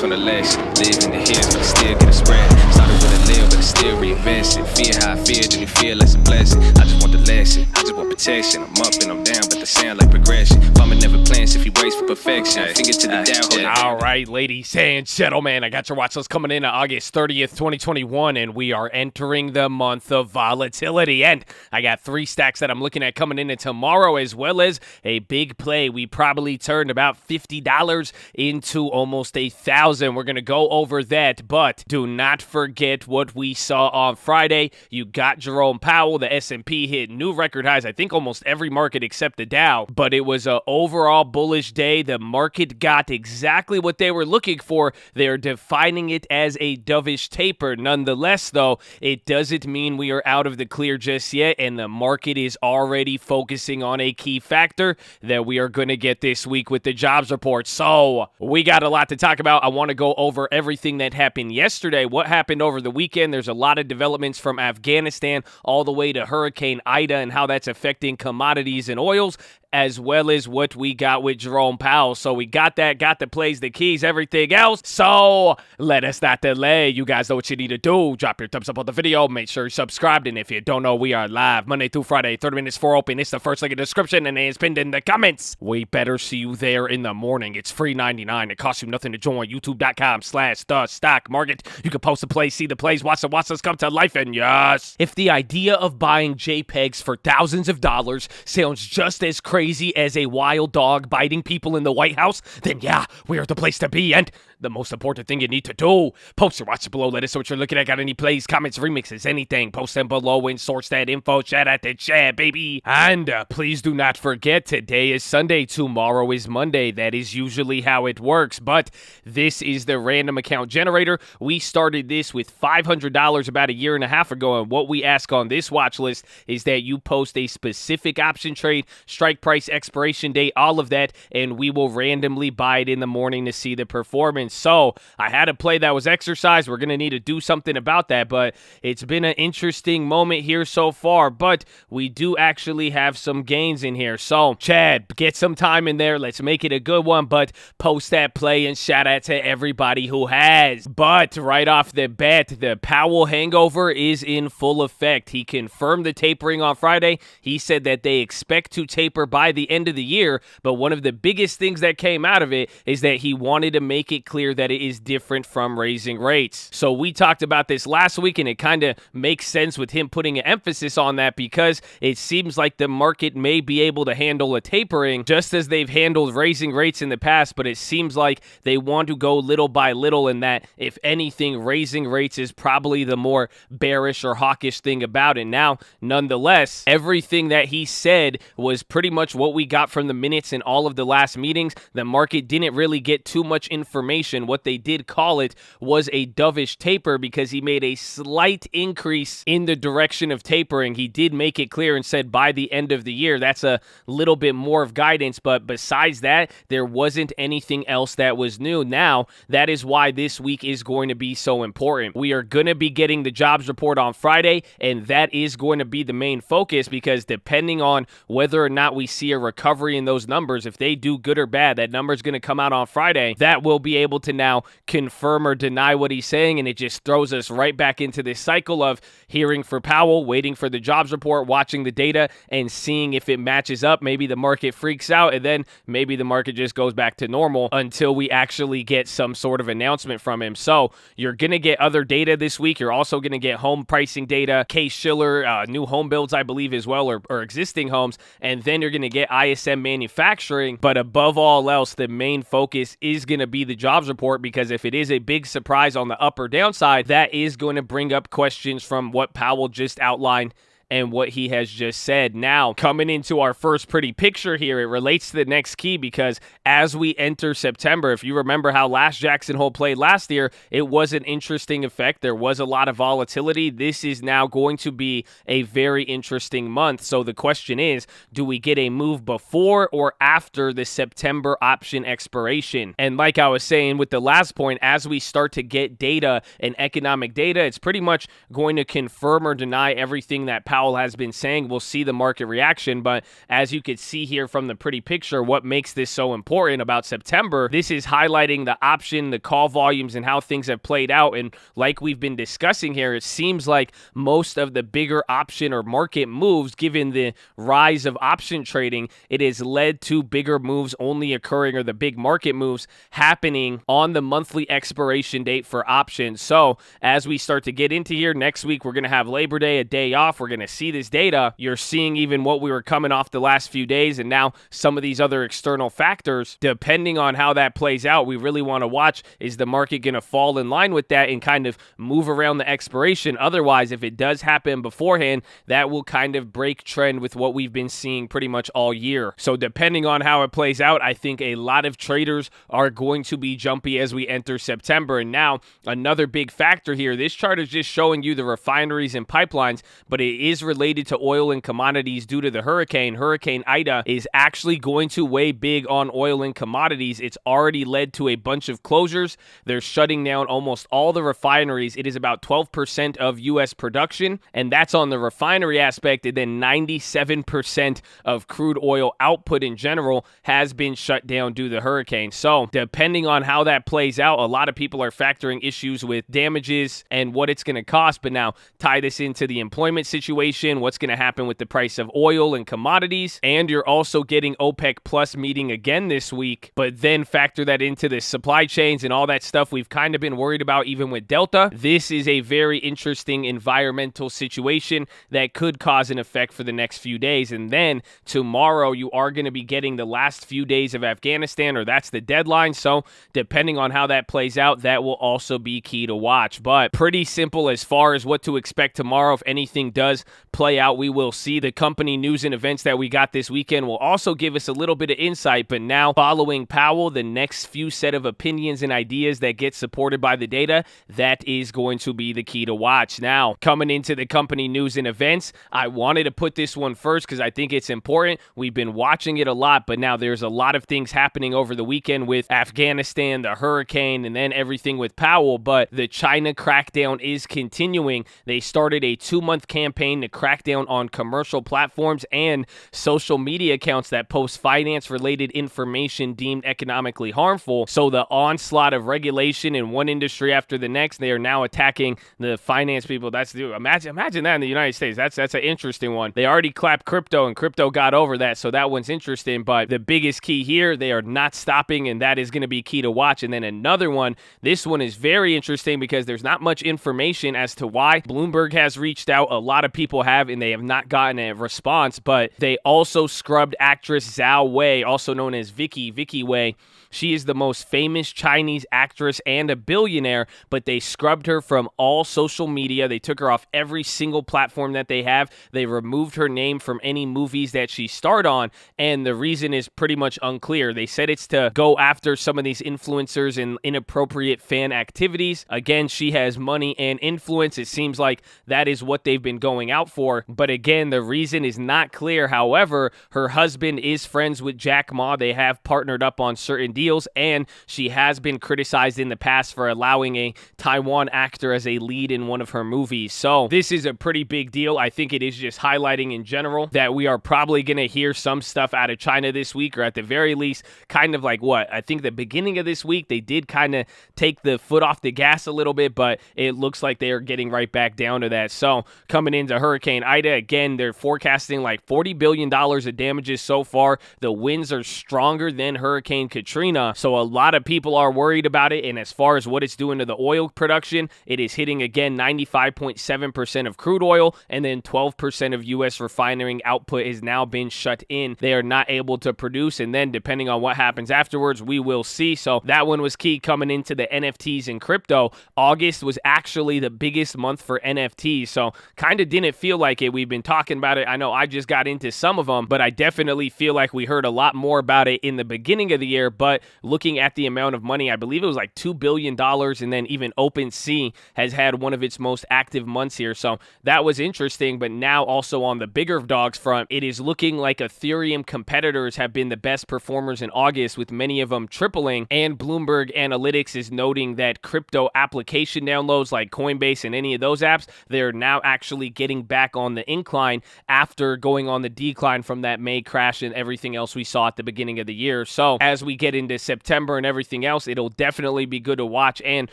Learned from the lesson. Live in the hills, but I still get a spread. Started with a little, but I still reinvest it. Fear how I feel, then you feel like a blessing. I just want the lesson, I just want protection. I'm up and I'm down, but they sound like progression. Farmer never plans if he waits for perfection. Finger to the down. All right, ladies and gentlemen, I got your watch list coming in on August 30th, 2021, and we are entering the month of volatility. And I got 3 stacks that I'm looking at coming in tomorrow, as well as a big play. We probably turned about $50 into almost $1,000. We're going to go over that, but do not forget what we saw on Friday. You got Jerome Powell. The S&P hit new record highs, I think almost every market except the Dow, but it was an overall bullish day. The market got exactly what they were looking for. They're defining it as a dovish taper. Nonetheless, though, it doesn't mean we are out of the clear just yet, and the market is already focusing on a key factor that we are going to get this week with the jobs report. So we got a lot to talk about. I want to go over everything that happened yesterday, what happened over the weekend. There's a lot of developments from Afghanistan all the way to Hurricane Ida and how that's affecting commodities and oils, as well as what we got with Jerome Powell. So we got that, got the plays, the keys, everything else. So let us not delay. You guys know what you need to do. Drop your thumbs up on the video. Make sure you're subscribed. And if you don't know, we are live Monday through Friday, 30 minutes for open. It's the first link in the description and it's pinned in the comments. We better see you there in the morning. It's free $99. It costs you nothing to join. YouTube.com/the stock market. You can post the plays, see the plays, watch us come to life. And yes, if the idea of buying JPEGs for thousands of dollars sounds just as crazy as a wild dog biting people in the White House, then yeah, we're the place to be. And the most important thing you need to do, post your watch below. Let us know what you're looking at. Got any plays, comments, remixes, anything, post them below and source that info. Chat at the chat, baby. And please do not forget, today is Sunday, tomorrow is Monday. That is usually how it works, but this is the random account generator. We started this with $500 about a year and a half ago, and what we ask on this watch list is that you post a specific option trade, strike price, expiration date, all of that, and we will randomly buy it in the morning to see the performance. So I had a play that was exercised. We're going to need to do something about that, but it's been an interesting moment here so far, but we do actually have some gains in here. So Chad, get some time in there. Let's make it a good one, but post that play and shout out to everybody who has. But right off the bat, the Powell hangover is in full effect. He confirmed the tapering on Friday. He said that they expect to taper by the end of the year, but one of the biggest things that came out of it is that he wanted to make it clear that it is different from raising rates. So we talked about this last week, and it kind of makes sense with him putting an emphasis on that because it seems like the market may be able to handle a tapering just as they've handled raising rates in the past, but it seems like they want to go little by little, and that if anything, raising rates is probably the more bearish or hawkish thing about it. Now, nonetheless, everything that he said was pretty much what we got from the minutes in all of the last meetings. The market didn't really get too much information. What they did call it was a dovish taper because he made a slight increase in the direction of tapering. He did make it clear and said by the end of the year. That's a little bit more of guidance, but besides that, there wasn't anything else that was new. Now, that is why this week is going to be so important. We are going to be getting the jobs report on Friday, and that is going to be the main focus because depending on whether or not we see a recovery in those numbers, if they do good or bad, that number is going to come out on Friday. That will be able to now confirm or deny what he's saying, and it just throws us right back into this cycle of hearing for Powell, waiting for the jobs report, watching the data, and seeing if it matches up. Maybe the market freaks out, and then maybe the market just goes back to normal until we actually get some sort of announcement from him. So you're going to get other data this week. You're also going to get home pricing data, Case-Shiller, new home builds, I believe, as well, or existing homes, and then you're going to get ISM manufacturing. But above all else, the main focus is going to be the jobs report, because if it is a big surprise on the up or downside, that is going to bring up questions from what Powell just outlined and what he has just said. Now, coming into our first pretty picture here, it relates to the next key because as we enter September, if you remember how last Jackson Hole played last year, it was an interesting effect. There was a lot of volatility. This is now going to be a very interesting month. So the question is, do we get a move before or after the September option expiration? And like I was saying with the last point, as we start to get data and economic data, it's pretty much going to confirm or deny everything that Powell Powell has been saying. We'll see the market reaction, but as you could see here from the pretty picture, what makes this so important about September, this is highlighting the option, the call volumes, and how things have played out. And like we've been discussing here, it seems like most of the bigger option or market moves, given the rise of option trading, it has led to bigger moves only occurring, or the big market moves happening on the monthly expiration date for options. So as we start to get into here next week, we're going to have Labor Day, a day off. We're going to see this data. You're seeing even what we were coming off the last few days, and now some of these other external factors. Depending on how that plays out, we really want to watch, is the market going to fall in line with that and kind of move around the expiration? Otherwise, if it does happen beforehand, that will kind of break trend with what we've been seeing pretty much all year. So depending on how it plays out, I think a lot of traders are going to be jumpy as we enter September. And now another big factor here, this chart is just showing you the refineries and pipelines, but it is related to oil and commodities due to the hurricane. Hurricane Ida is actually going to weigh big on oil and commodities. It's already led to a bunch of closures. They're shutting down almost all the refineries. It is about 12% of U.S. production, and that's on the refinery aspect. And then 97% of crude oil output in general has been shut down due to the hurricane. So depending on how that plays out, a lot of people are factoring issues with damages and what it's going to cost. But now tie this into the employment situation, what's going to happen with the price of oil and commodities, and you're also getting OPEC Plus meeting again this week, but then factor that into the supply chains and all that stuff we've kind of been worried about even with Delta. This is a very interesting environmental situation that could cause an effect for the next few days. And then tomorrow you are going to be getting the last few days of Afghanistan, or that's the deadline. So depending on how that plays out, that will also be key to watch. But pretty simple as far as what to expect tomorrow. If anything does play out, we will see. The company news and events that we got this weekend will also give us a little bit of insight. But now following Powell, the next few set of opinions and ideas that get supported by the data, that is going to be the key to watch. Now, coming into the company news and events, I wanted to put this one first because I think it's important. We've been watching it a lot, but now there's a lot of things happening over the weekend with Afghanistan, the hurricane, and then everything with Powell. But the China crackdown is continuing. They started a 2-month campaign to crack down on commercial platforms and social media accounts that post finance-related information deemed economically harmful. So the onslaught of regulation in one industry after the next, they are now attacking the finance people. Imagine that in the United States. That's an interesting one. They already clapped crypto, and crypto got over that, so that one's interesting. But the biggest key here, they are not stopping, and that is going to be key to watch. And then another one, this one is very interesting because there's not much information as to why. Bloomberg has reached out, a lot of people have, and they have not gotten a response. But they also scrubbed actress Zhao Wei, also known as Vicky Wei. She is the most famous Chinese actress and a billionaire, but they scrubbed her from all social media. They took her off every single platform that they have. They removed her name from any movies that she starred on, and the reason is pretty much unclear. They said it's to go after some of these influencers and inappropriate fan activities. Again, she has money and influence. It seems like that is what they've been going out for, but again, the reason is not clear. However, her husband is friends with Jack Ma. They have partnered up on certain deals, and she has been criticized in the past for allowing a Taiwan actor as a lead in one of her movies. So this is a pretty big deal. I think it is just highlighting in general that we are probably going to hear some stuff out of China this week, or at the very least, kind of like what I think the beginning of this week, they did kind of take the foot off the gas a little bit, but it looks like they are getting right back down to that. So coming into Hurricane Ida, again, they're forecasting like $40 billion of damages so far. The winds are stronger than Hurricane Katrina. So a lot of people are worried about it. And as far as what it's doing to the oil production, it is hitting again 95.7% of crude oil, and then 12% of U.S. refining output has now been shut in. They are not able to produce, and then depending on what happens afterwards, we will see. So that one was key coming into the NFTs and crypto. August was actually the biggest month for NFTs, so kind of didn't feel like it. We've been talking about it. I know I just got into some of them, but I definitely feel like we heard a lot more about it in the beginning of the year. But looking at the amount of money, I believe it was like $2 billion, and then even OpenSea has had one of its most active months here. So that was interesting. But now also on the bigger dogs front, it is looking like Ethereum competitors have been the best performers in August, with many of them tripling. And Bloomberg Analytics is noting that crypto application downloads like Coinbase and any of those apps, they're now actually getting back on the incline after going on the decline from that May crash and everything else we saw at the beginning of the year. So as we get into September and everything else, it'll definitely be good to watch, and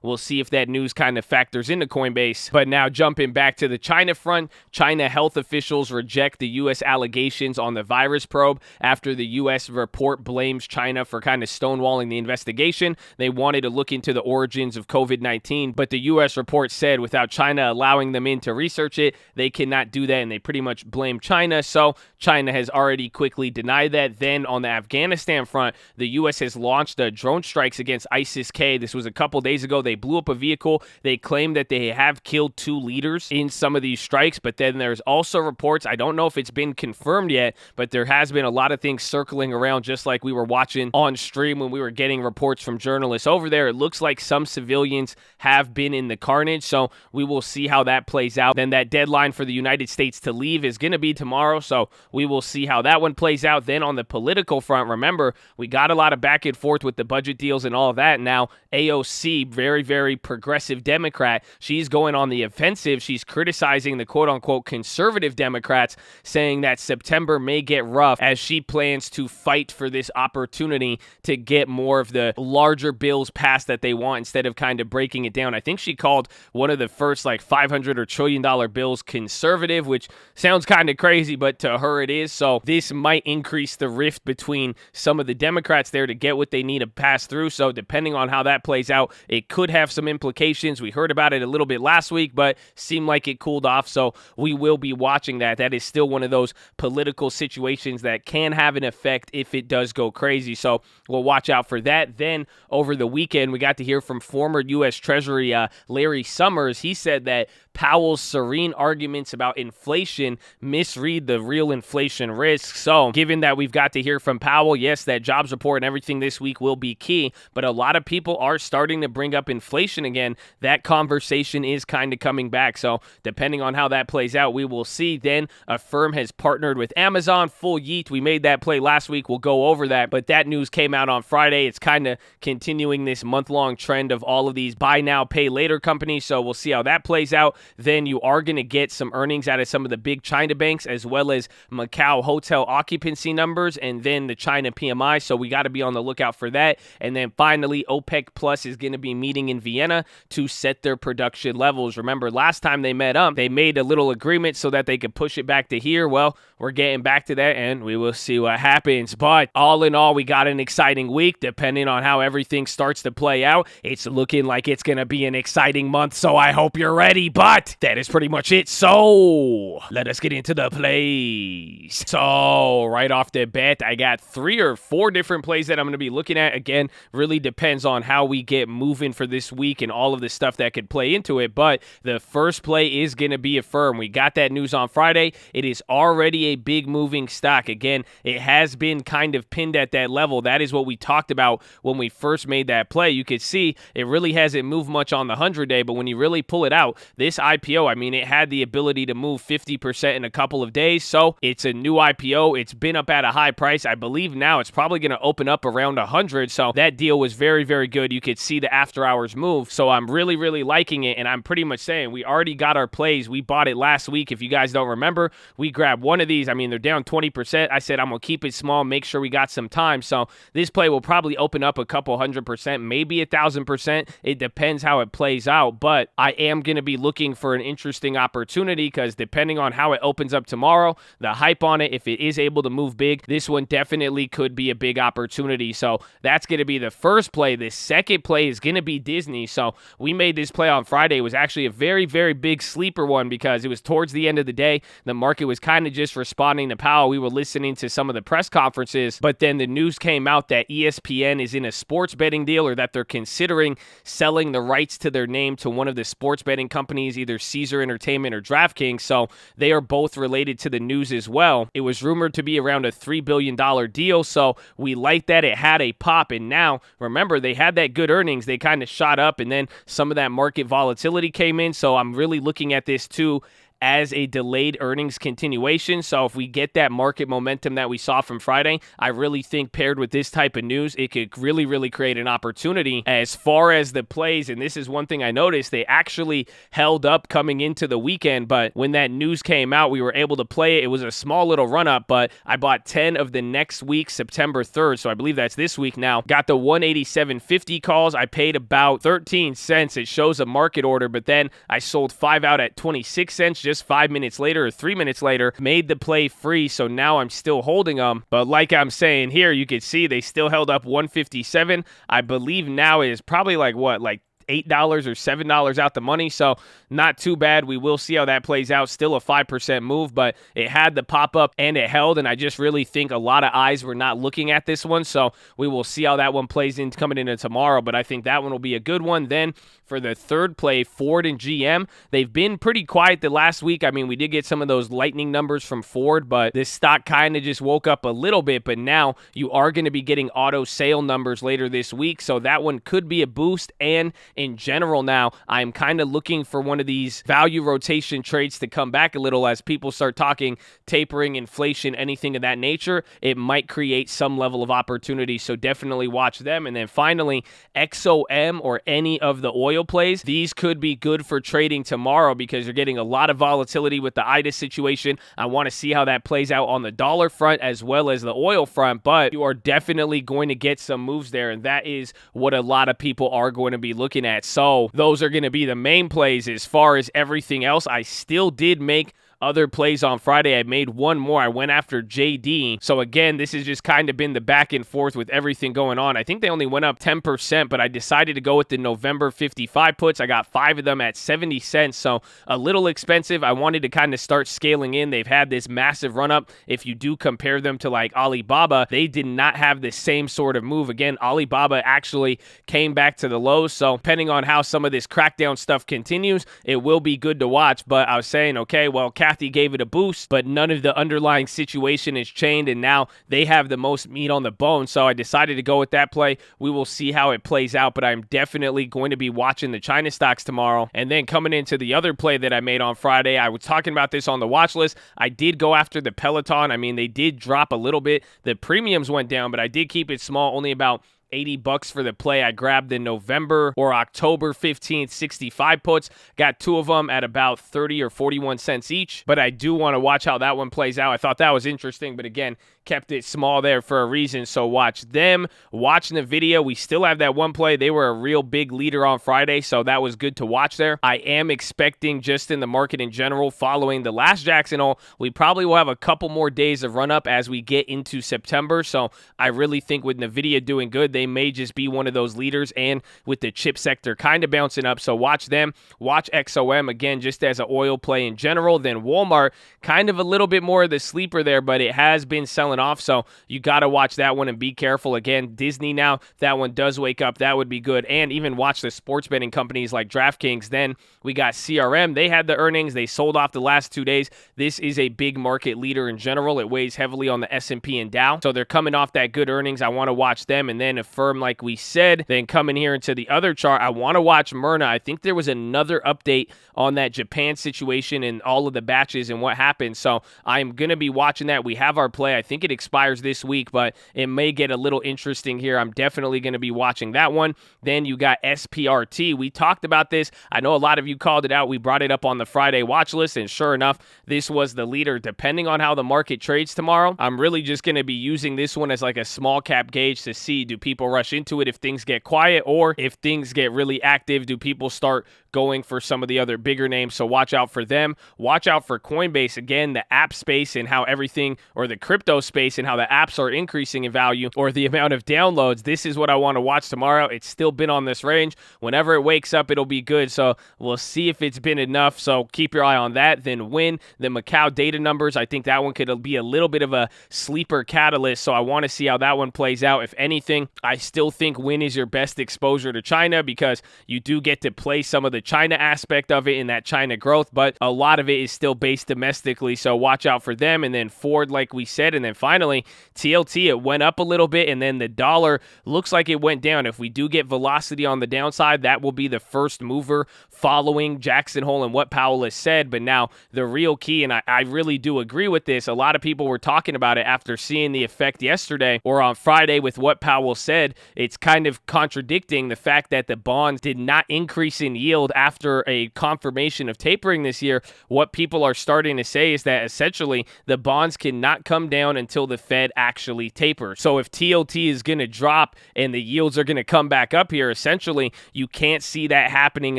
we'll see if that news kind of factors into Coinbase. But now jumping back to the China front, China health officials reject the U.S. allegations on the virus probe after the U.S. report blames China for kind of stonewalling the investigation. They wanted to look into the origins of COVID-19, but the U.S. report said without China allowing them in to research it, they cannot do that, and they pretty much blame China. So China has already quickly denied that. Then on the Afghanistan front, the U.S. has launched drone strikes against ISIS-K. This was a couple days ago. They blew up a vehicle. They claim that they have killed 2 leaders in some of these strikes, but then there's also reports, I don't know if it's been confirmed yet, but there has been a lot of things circling around, just like we were watching on stream when we were getting reports from journalists over there. It looks like some civilians have been in the carnage, so we will see how that plays out. Then that deadline for the United States to leave is going to be tomorrow, so we will see how that one plays out. Then on the political front, remember, we got a lot of back and forth with the budget deals and all of that. Now, AOC, very, very progressive Democrat, she's going on the offensive. She's criticizing the quote-unquote conservative Democrats, saying that September may get rough as she plans to fight for this opportunity to get more of the larger bills passed that they want instead of kind of breaking it down. I think she called one of the first like $500 or $1 trillion bills conservative, which sounds kind of crazy, but to her it is. So this might increase the rift between some of the Democrats there to get what they need to pass through. So depending on how that plays out, it could have some implications. We heard about it a little bit last week, but seemed like it cooled off. So we will be watching that. That is still one of those political situations that can have an effect if it does go crazy. So we'll watch out for that. Then over the weekend, we got to hear from former U.S. Treasury Larry Summers. He said that Powell's serene arguments about inflation misread the real inflation risks. So given that we've got to hear from Powell, yes, that jobs report and everything this week will be key, but a lot of people are starting to bring up inflation again. That conversation is kind of coming back. So depending on how that plays out, we will see. Then a firm has partnered with Amazon, full yeet. We made that play last week. We'll go over that, but that news came out on Friday. It's kind of continuing this month-long trend of all of these buy now, pay later companies. So we'll see how that plays out. Then you are going to get some earnings out of some of the big China banks, as well as Macau hotel occupancy numbers, and then the China PMI. So we got to be on the lookout for that. And then finally, OPEC Plus is going to be meeting in Vienna to set their production levels. Remember, last time they met up, they made a little agreement so that they could push it back to here. Well, we're getting back to that, and we will see what happens. But all in all, we got an exciting week. Depending on how everything starts to play out, it's looking like it's going to be an exciting month, so I hope you're ready. But that is pretty much it. So let us get into the plays. So right off the bat, I got 3 or 4 different plays that I'm going to be looking at. Again, really depends on how we get moving for this week and all of the stuff that could play into it. But the first play is going to be a firm. We got that news on Friday. It is already a big moving stock. Again, it has been kind of pinned at that level. That is what we talked about when we first made that play. You could see it really hasn't moved much on the 100-day, but when you really pull it out, this IPO, I mean, it had the ability to move 50% in a couple of days. So it's a new IPO. It's been up at a high price. I believe now it's probably going to open up around 100. So that deal was very, very good. You could see the after hours move. So I'm really, really liking it. And I'm pretty much saying we already got our plays. We bought it last week. If you guys don't remember, we grabbed one of these. I mean, they're down 20%. I said, I'm going to keep it small, make sure we got some time. So this play will probably open up a couple 100%, maybe 1,000%. It depends how it plays out. But I am going to be looking for an interesting opportunity because depending on how it opens up tomorrow, the hype on it, if it is able to move big, this one definitely could be a big opportunity. So that's going to be the first play. The second play is going to be Disney. So we made this play on Friday. It was actually a very, very big sleeper one because it was towards the end of the day. The market was kind of just responding to Powell. We were listening to some of the press conferences, but then the news came out that ESPN is in a sports betting deal, or that they're considering selling the rights to their name to one of the sports betting companies, either Caesar Entertainment or DraftKings. So they are both related to the news as well. It was rumored to be around a $3 billion deal. So we liked that. It had a pop. And now, remember, they had that good earnings. They kind of shot up, and then some of that market volatility came in. So I'm really looking at this too as a delayed earnings continuation. So if we get that market momentum that we saw from Friday, I really think paired with this type of news, it could really, really create an opportunity. As far as the plays, and this is one thing I noticed, they actually held up coming into the weekend, but when that news came out, we were able to play it. It was a small little run up, but I bought 10 of the next week, September 3rd, so I believe that's this week now. Got the 187.50 calls. I paid about 13 cents. It shows a market order, but then I sold 5 out at 26 cents just 5 minutes later or 3 minutes later, made the play free, so now I'm still holding them. But like I'm saying here, you can see they still held up 157. I believe now is probably like $8 or $7 out the money, so not too bad. We will see how that plays out. Still a 5% move, but it had the pop-up and it held, and I just really think a lot of eyes were not looking at this one, so we will see how that one plays in coming into tomorrow, but I think that one will be a good one. Then for the third play, Ford and GM, they've been pretty quiet the last week. I mean, we did get some of those lightning numbers from Ford, but this stock kind of just woke up a little bit, but now you are going to be getting auto sale numbers later this week, so that one could be a boost. And in general now, I'm kind of looking for one of these value rotation trades to come back a little as people start talking tapering, inflation, anything of that nature. It might create some level of opportunity, so definitely watch them. And then finally, XOM or any of the oil plays. These could be good for trading tomorrow because you're getting a lot of volatility with the IDA situation. I want to see how that plays out on the dollar front as well as the oil front, but you are definitely going to get some moves there, and that is what a lot of people are going to be looking at. So those are going to be the main plays. As far as everything else, I still did make other plays on Friday. I made one more. I went after JD. So again, this has just kind of been the back and forth with everything going on. I think they only went up 10%, but I decided to go with the November 55 puts. I got 5 of them at 70 cents, so a little expensive. I wanted to kind of start scaling in. They've had this massive run up. If you do compare them to like Alibaba, they did not have the same sort of move. Again, Alibaba actually came back to the lows, so depending on how some of this crackdown stuff continues, it will be good to watch. But I was saying, okay, well, Kathy gave it a boost, but none of the underlying situation has changed, and now they have the most meat on the bone, so I decided to go with that play. We will see how it plays out, but I'm definitely going to be watching the China stocks tomorrow. And then coming into the other play that I made on Friday, I was talking about this on the watch list. I did go after the Peloton. I mean, they did drop a little bit. The premiums went down, but I did keep it small, only about $80 for the play. I grabbed the November or October 15th 65 puts, got 2 of them at about 30 or 41 cents each, but I do want to watch how that one plays out. I thought that was interesting, but again, kept it small there for a reason, so watch them. Watching the video, we still have that one play. They were a real big leader on Friday, so that was good to watch there. I am expecting, just in the market in general, following the last Jackson Hole, we probably will have a couple more days of run up as we get into September, so I really think with NVIDIA doing good, they may just be one of those leaders, and with the chip sector kind of bouncing up, so watch them. Watch XOM, again, just as an oil play in general. Then Walmart, kind of a little bit more of the sleeper there, but it has been selling off, so you got to watch that one and be careful. Again, Disney now, if that one does wake up, that would be good. And even watch the sports betting companies like DraftKings. Then we got CRM. They had the earnings. They sold off the last 2 days. This is a big market leader in general. It weighs heavily on the S&P and Dow, so they're coming off that good earnings. I want to watch them. And then Affirm, like we said. Then coming here into the other chart, I want to watch Myrna. I think there was another update on that Japan situation and all of the batches and what happened, so I'm going to be watching that. We have our play. I think it expires this week, but it may get a little interesting here. I'm definitely going to be watching that one. Then you got SPRT. We talked about this. I know a lot of you called it out. We brought it up on the Friday watch list, and sure enough, this was the leader. Depending on how the market trades tomorrow, I'm really just going to be using this one as like a small cap gauge to see, do people rush into it if things get quiet, or if things get really active, do people start going for some of the other bigger names? So watch out for them. Watch out for Coinbase. Again, the app space and how everything, or the crypto space and how the apps are increasing in value, or the amount of downloads. This is what I want to watch tomorrow. It's still been on this range. Whenever it wakes up, it'll be good. So we'll see if it's been enough. So keep your eye on that. Then Win, the Macau data numbers. I think that one could be a little bit of a sleeper catalyst. So I want to see how that one plays out. If anything, I still think Win is your best exposure to China because you do get to play some of the China aspect of it in that China growth, but a lot of it is still based domestically, so watch out for them. And then Ford, like we said, and then finally, TLT, it went up a little bit, and then the dollar looks like it went down. If we do get velocity on the downside, that will be the first mover following Jackson Hole and what Powell has said. But now the real key, and I really do agree with this, a lot of people were talking about it after seeing the effect yesterday or on Friday with what Powell said. It's kind of contradicting the fact that the bonds did not increase in yield after a confirmation of tapering this year. What people are starting to say is that essentially the bonds cannot come down until the Fed actually tapers. So if TLT is going to drop and the yields are going to come back up here, essentially you can't see that happening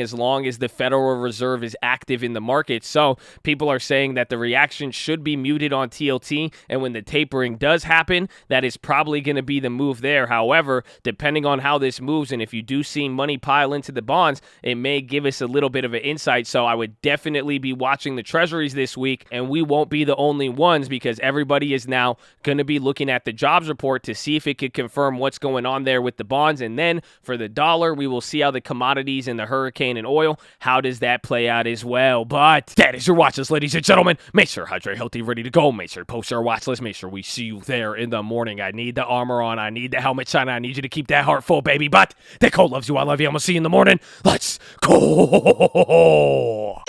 as long as the Federal Reserve is active in the market. So people are saying that the reaction should be muted on TLT, and when the tapering does happen, that is probably going to be the move there. However, depending on how this moves, and if you do see money pile into the bonds, it may give us a little bit of an insight. So I would definitely be watching the treasuries this week, and we won't be the only ones because everybody is now going to be looking at the jobs report to see if it could confirm what's going on there with the bonds. And then for the dollar, we will see how the commodities and the hurricane and oil, how does that play out as well. But that is your watch list, ladies and gentlemen. Make sure hydrate, healthy, ready to go. Make sure to post our watch list. Make sure we see you there in the morning. I need the armor on. I need the helmet shine. I need you to keep that heart full, baby. But that Cole loves you. I love you. I'm going to see you in the morning. Let's go.